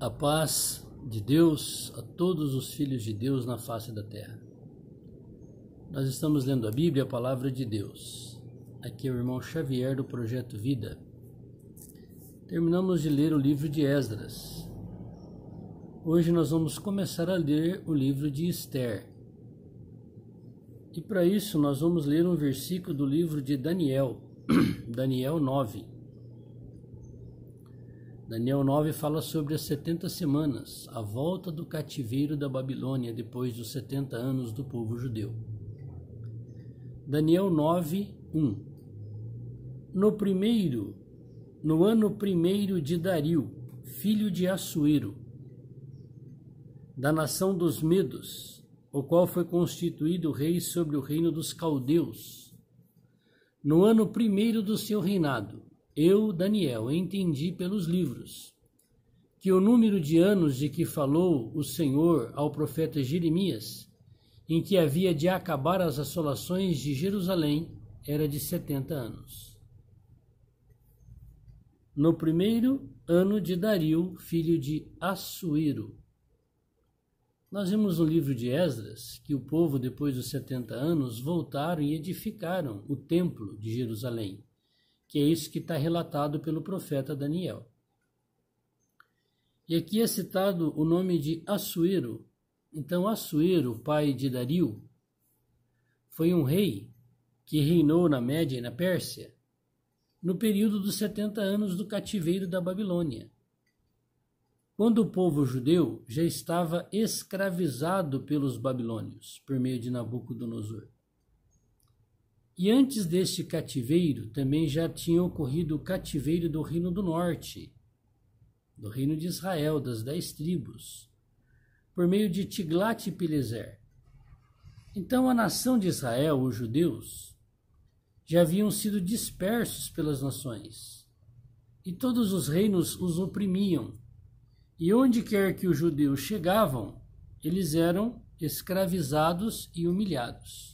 A paz de Deus a todos os filhos de Deus na face da terra. Nós estamos lendo a Bíblia, a palavra de Deus. Aqui é o irmão Xavier do Projeto Vida. Terminamos de ler o livro de Esdras. Hoje nós vamos começar a ler o livro de Esther. E para isso nós vamos ler um versículo do livro de Daniel, Daniel 9. Daniel 9 fala sobre as 70 semanas, a volta do cativeiro da Babilônia depois dos 70 anos do povo judeu. Daniel 9, 1. No ano primeiro de Dario, filho de Assuero, da nação dos Medos, o qual foi constituído rei sobre o reino dos caldeus, no ano primeiro do seu reinado, eu, Daniel, entendi pelos livros que o número de anos de que falou o Senhor ao profeta Jeremias, em que havia de acabar as assolações de Jerusalém, era de 70 anos. No primeiro ano de Dario, filho de Assuero. Nós vimos no livro de Esdras que o povo, depois dos 70 anos, voltaram e edificaram o templo de Jerusalém, que é isso que está relatado pelo profeta Daniel. E aqui é citado o nome de Assuero. Então, Assuero, pai de Dario, foi um rei que reinou na Média e na Pérsia no período dos 70 anos do cativeiro da Babilônia, quando o povo judeu já estava escravizado pelos babilônios, por meio de Nabucodonosor. E antes deste cativeiro, também já tinha ocorrido o cativeiro do Reino do Norte, do Reino de Israel, das 10 tribos, por meio de Tiglat-Pileser. Então a nação de Israel, os judeus, já haviam sido dispersos pelas nações, e todos os reinos os oprimiam, e onde quer que os judeus chegavam, eles eram escravizados e humilhados.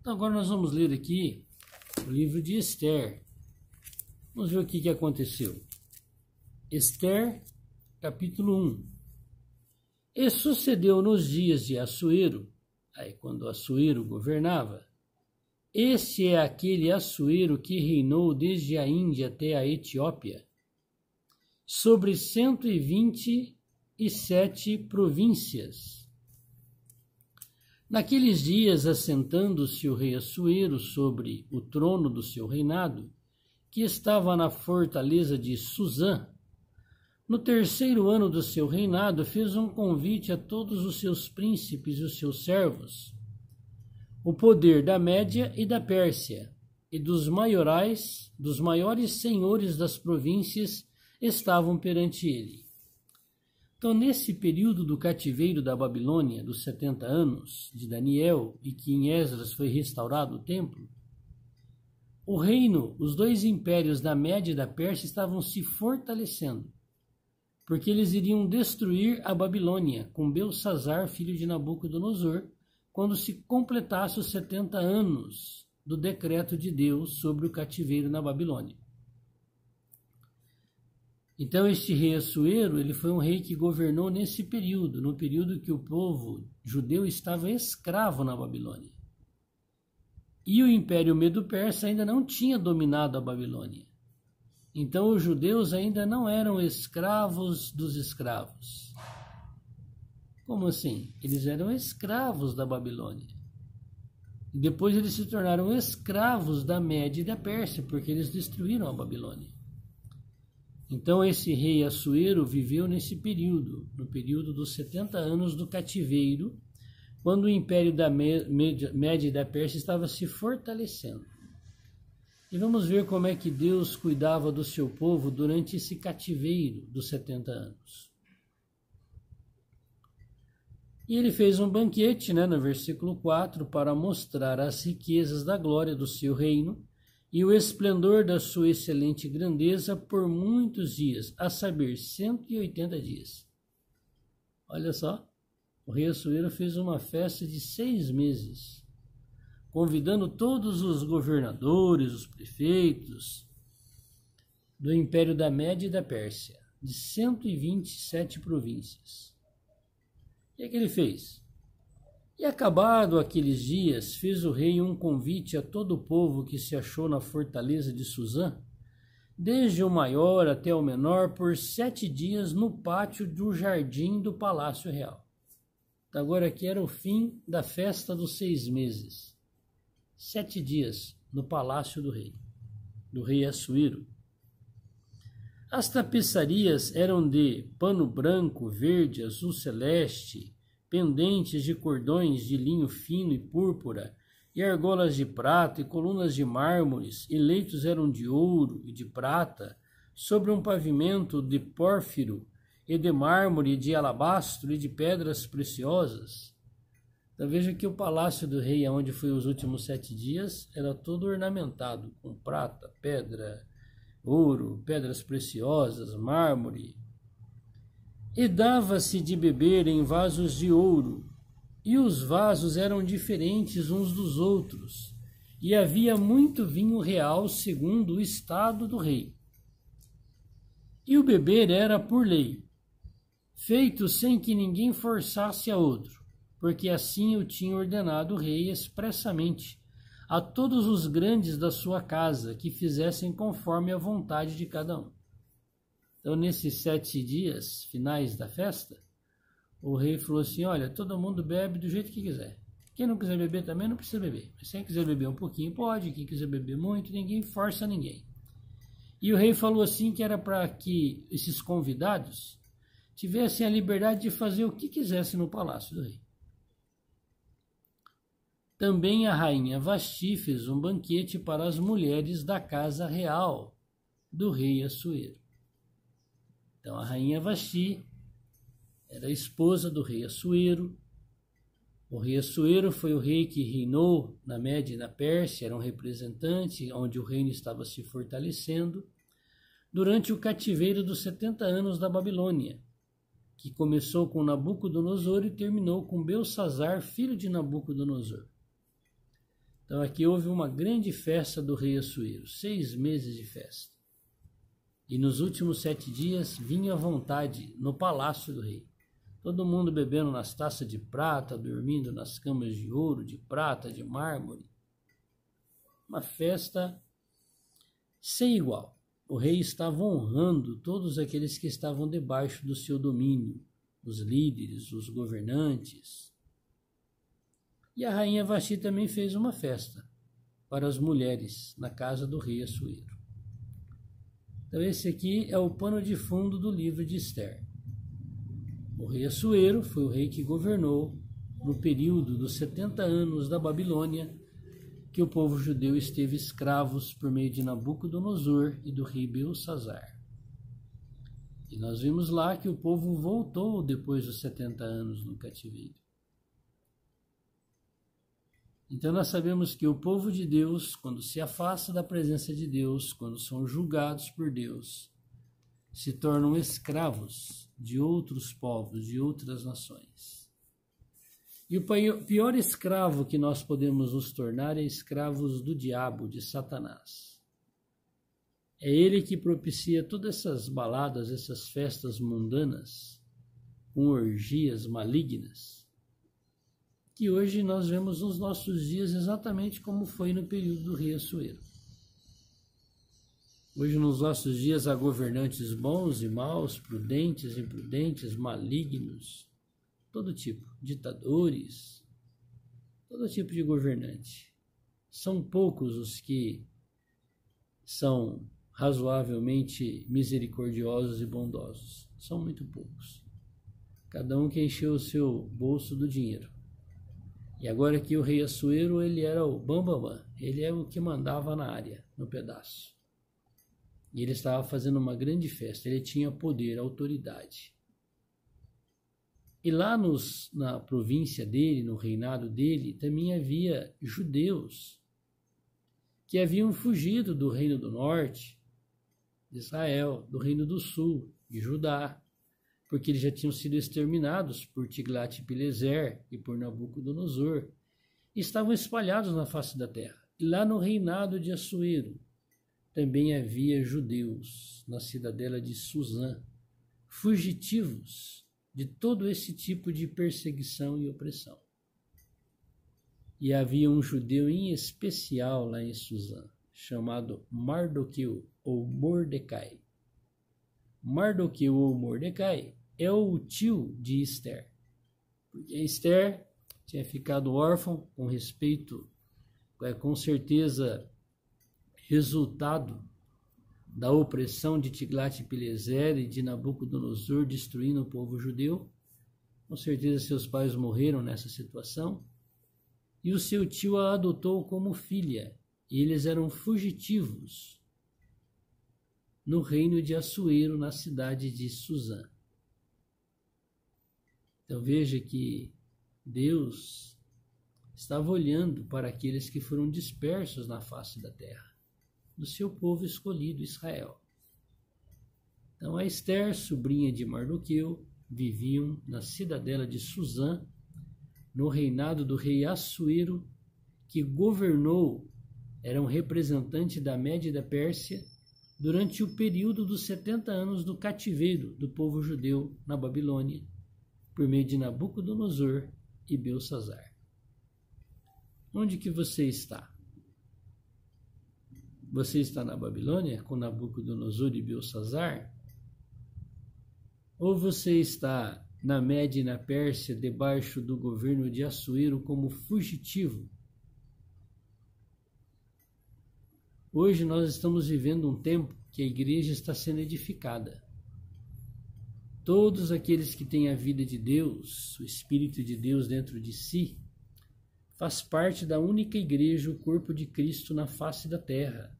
Então agora nós vamos ler aqui o livro de Esther. Vamos ver o que aconteceu. Esther, capítulo 1. E sucedeu nos dias de Assuero, aí quando Assuero governava, este é aquele Assuero que reinou desde a Índia até a Etiópia, sobre 127 províncias. Naqueles dias, assentando-se o rei Assuero sobre o trono do seu reinado, que estava na fortaleza de Susã, no terceiro ano do seu reinado, fez um convite a todos os seus príncipes e os seus servos, o poder da Média e da Pérsia, e dos maiores senhores das províncias estavam perante ele. Então, nesse período do cativeiro da Babilônia, dos 70 anos de Daniel, e que em Esdras foi restaurado o templo, o reino, os dois impérios da Média e da Pérsia estavam se fortalecendo, porque eles iriam destruir a Babilônia com Belsazar, filho de Nabucodonosor, quando se completasse os 70 anos do decreto de Deus sobre o cativeiro na Babilônia. Então este rei Assuero, ele foi um rei que governou nesse período, no período que o povo judeu estava escravo na Babilônia. E o Império Medo-Persa ainda não tinha dominado a Babilônia. Então os judeus ainda não eram escravos dos escravos. Como assim? Eles eram escravos da Babilônia. E depois eles se tornaram escravos da Média e da Pérsia, porque eles destruíram a Babilônia. Então esse rei Assuero viveu nesse período, no período dos 70 anos do cativeiro, quando o império da Média e da Pérsia estava se fortalecendo. E vamos ver como é que Deus cuidava do seu povo durante esse cativeiro dos 70 anos. E ele fez um banquete, no versículo 4, para mostrar as riquezas da glória do seu reino, e o esplendor da sua excelente grandeza por muitos dias, a saber, 180 dias. Olha só, o rei Assuero fez uma festa de 6 meses, convidando todos os governadores, os prefeitos do Império da Média e da Pérsia. de 127 províncias. E o que ele fez? E acabado aqueles dias, fez o rei um convite a todo o povo que se achou na fortaleza de Suzã, desde o maior até o menor, por 7 dias no pátio do jardim do Palácio Real. Agora aqui era o fim da festa dos 6 meses. 7 dias no Palácio do rei Assuero. As tapeçarias eram de pano branco, verde, azul celeste, pendentes de cordões de linho fino e púrpura, e argolas de prata, e colunas de mármores, e leitos eram de ouro e de prata, sobre um pavimento de pórfiro, e de mármore, e de alabastro, e de pedras preciosas. Então veja que o palácio do rei, onde foi os últimos 7 dias, era todo ornamentado com prata, pedra, ouro, pedras preciosas, mármore. E dava-se de beber em vasos de ouro, e os vasos eram diferentes uns dos outros, e havia muito vinho real segundo o estado do rei. E o beber era por lei, feito sem que ninguém forçasse a outro, porque assim o tinha ordenado o rei expressamente a todos os grandes da sua casa, que fizessem conforme a vontade de cada um. Então, nesses 7 dias finais da festa, o rei falou assim, olha, todo mundo bebe do jeito que quiser. Quem não quiser beber também não precisa beber. Mas quem quiser beber um pouquinho pode, quem quiser beber muito, ninguém força ninguém. E o rei falou assim que era para que esses convidados tivessem a liberdade de fazer o que quisessem no palácio do rei. Também a rainha Vasti fez um banquete para as mulheres da casa real do rei Assuero. Então a rainha Vasti era a esposa do rei Assuero. O rei Assuero foi o rei que reinou na Média e na Pérsia, era um representante onde o reino estava se fortalecendo, durante o cativeiro dos 70 anos da Babilônia, que começou com Nabucodonosor e terminou com Belsazar, filho de Nabucodonosor. Então aqui houve uma grande festa do rei Assuero, 6 meses de festa. E nos últimos 7 dias, vinho à vontade no palácio do rei. Todo mundo bebendo nas taças de prata, dormindo nas camas de ouro, de prata, de mármore. Uma festa sem igual. O rei estava honrando todos aqueles que estavam debaixo do seu domínio, os líderes, os governantes. E a rainha Vasti também fez uma festa para as mulheres na casa do rei Assuero. Então esse aqui é o pano de fundo do livro de Esther. O rei Assuero foi o rei que governou no período dos 70 anos da Babilônia, que o povo judeu esteve escravos por meio de Nabucodonosor e do rei Belsazar. E nós vimos lá que o povo voltou depois dos 70 anos no cativeiro. Então nós sabemos que o povo de Deus, quando se afasta da presença de Deus, quando são julgados por Deus, se tornam escravos de outros povos, de outras nações. E o pior escravo que nós podemos nos tornar é escravos do diabo, de Satanás. É ele que propicia todas essas baladas, essas festas mundanas, com orgias malignas, que hoje nós vemos nos nossos dias exatamente como foi no período do rei Assuero. Hoje nos nossos dias há governantes bons e maus, prudentes e imprudentes, malignos, todo tipo, ditadores, todo tipo de governante. São poucos os que são razoavelmente misericordiosos e bondosos. São muito poucos. Cada um quer encher o seu bolso do dinheiro. E agora que o rei Assuero, ele era o bambambam, ele é o que mandava na área, no pedaço. E ele estava fazendo uma grande festa, ele tinha poder, autoridade. E lá na província dele, no reinado dele, também havia judeus que haviam fugido do reino do norte, de Israel, do reino do sul, de Judá, porque eles já tinham sido exterminados por Tiglat-Pileser e por Nabucodonosor, e estavam espalhados na face da terra. E lá no reinado de Assuero também havia judeus, na cidadela de Suzã, fugitivos de todo esse tipo de perseguição e opressão. E havia um judeu em especial lá em Suzã, chamado Mardoqueu ou Mordecai. Mardoqueu ou Mordecai é o tio de Esther, porque Esther tinha ficado órfã, com respeito, com certeza, resultado da opressão de Tiglat-Pileser e de Nabucodonosor destruindo o povo judeu. Com certeza seus pais morreram nessa situação. E o seu tio a adotou como filha, e eles eram fugitivos no reino de Assuero, na cidade de Suzã. Então veja que Deus estava olhando para aqueles que foram dispersos na face da terra, do seu povo escolhido, Israel. Então a Esther, sobrinha de Mardoqueu, viviam na cidadela de Suzã, no reinado do rei Assuero, que governou, era um representante da Média e da Pérsia, durante o período dos 70 anos do cativeiro do povo judeu na Babilônia, por meio de Nabucodonosor e Belsazar. Onde que você está? Você está na Babilônia com Nabucodonosor e Belsazar? Ou você está na Média e na Pérsia, debaixo do governo de Assuero, como fugitivo? Hoje nós estamos vivendo um tempo que a igreja está sendo edificada. Todos aqueles que têm a vida de Deus, o Espírito de Deus dentro de si, faz parte da única igreja, o corpo de Cristo na face da terra,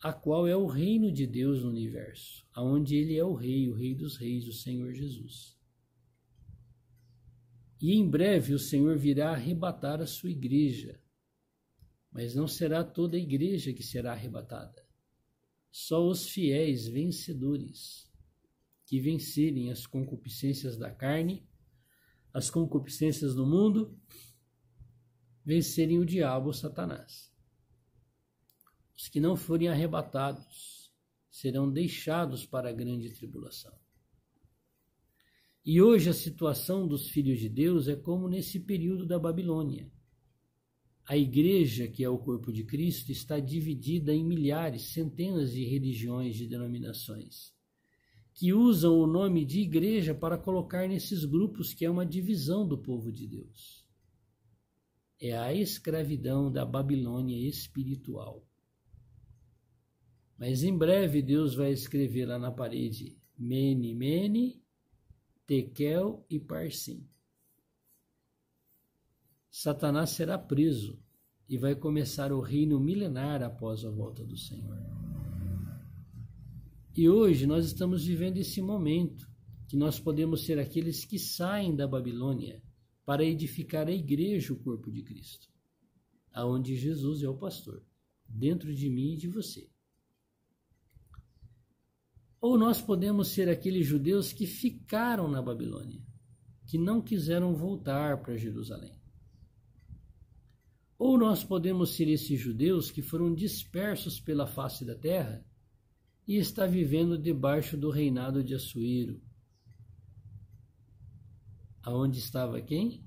a qual é o reino de Deus no universo, aonde ele é o rei dos reis, o Senhor Jesus. E em breve o Senhor virá arrebatar a sua igreja, mas não será toda a igreja que será arrebatada. Só os fiéis vencedores, que vencerem as concupiscências da carne, as concupiscências do mundo, vencerem o diabo, Satanás. Os que não forem arrebatados serão deixados para a grande tribulação. E hoje a situação dos filhos de Deus é como nesse período da Babilônia. A igreja, que é o corpo de Cristo, está dividida em milhares, centenas de religiões, de denominações, que usam o nome de igreja para colocar nesses grupos, que é uma divisão do povo de Deus. É a escravidão da Babilônia espiritual. Mas em breve Deus vai escrever lá na parede: Mene, Mene, Tekel e Parsim. Satanás será preso e vai começar o reino milenar após a volta do Senhor. E hoje nós estamos vivendo esse momento que nós podemos ser aqueles que saem da Babilônia para edificar a igreja, o corpo de Cristo, aonde Jesus é o pastor, dentro de mim e de você. Ou nós podemos ser aqueles judeus que ficaram na Babilônia, que não quiseram voltar para Jerusalém. Ou nós podemos ser esses judeus que foram dispersos pela face da terra e está vivendo debaixo do reinado de Assuero. Aonde estava quem?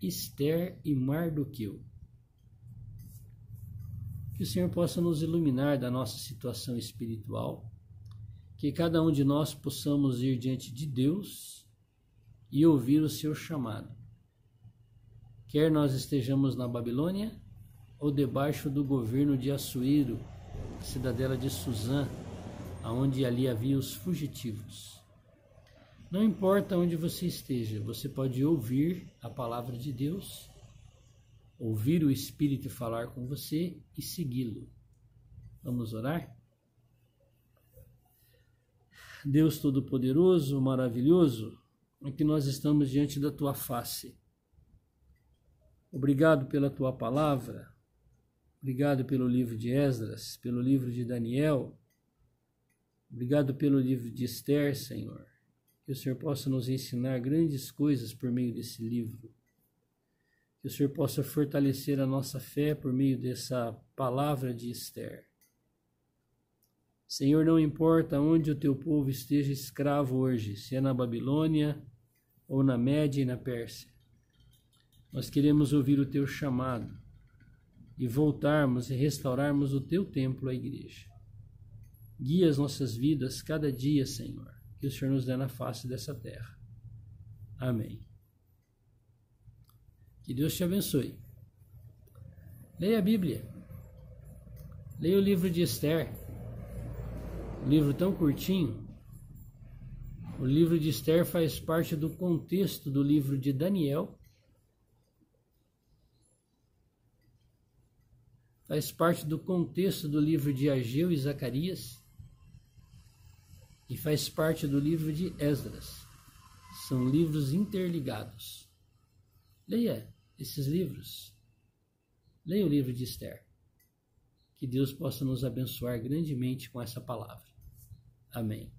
Esther e Mardoqueu. Que o Senhor possa nos iluminar da nossa situação espiritual, que cada um de nós possamos ir diante de Deus e ouvir o seu chamado. Quer nós estejamos na Babilônia ou debaixo do governo de Assuero, cidadela de Suzã, aonde ali havia os fugitivos. Não importa onde você esteja, você pode ouvir a palavra de Deus, ouvir o Espírito falar com você e segui-lo. Vamos orar? Deus Todo-Poderoso, maravilhoso, aqui nós estamos diante da Tua face. Obrigado pela Tua palavra, obrigado pelo livro de Esdras, pelo livro de Daniel, obrigado pelo livro de Esther, Senhor. Que o Senhor possa nos ensinar grandes coisas por meio desse livro. Que o Senhor possa fortalecer a nossa fé por meio dessa palavra de Esther. Senhor, não importa onde o teu povo esteja escravo hoje, se é na Babilônia ou na Média e na Pérsia. Nós queremos ouvir o teu chamado e voltarmos e restaurarmos o teu templo, a igreja. Guia as nossas vidas cada dia, Senhor, que o Senhor nos dê na face dessa terra. Amém. Que Deus te abençoe. Leia a Bíblia. Leia o livro de Esther. Um livro tão curtinho. O livro de Esther faz parte do contexto do livro de Daniel. Faz parte do contexto do livro de Ageu e Zacarias. E faz parte do livro de Esdras. São livros interligados. Leia esses livros. Leia o livro de Esther. Que Deus possa nos abençoar grandemente com essa palavra. Amém.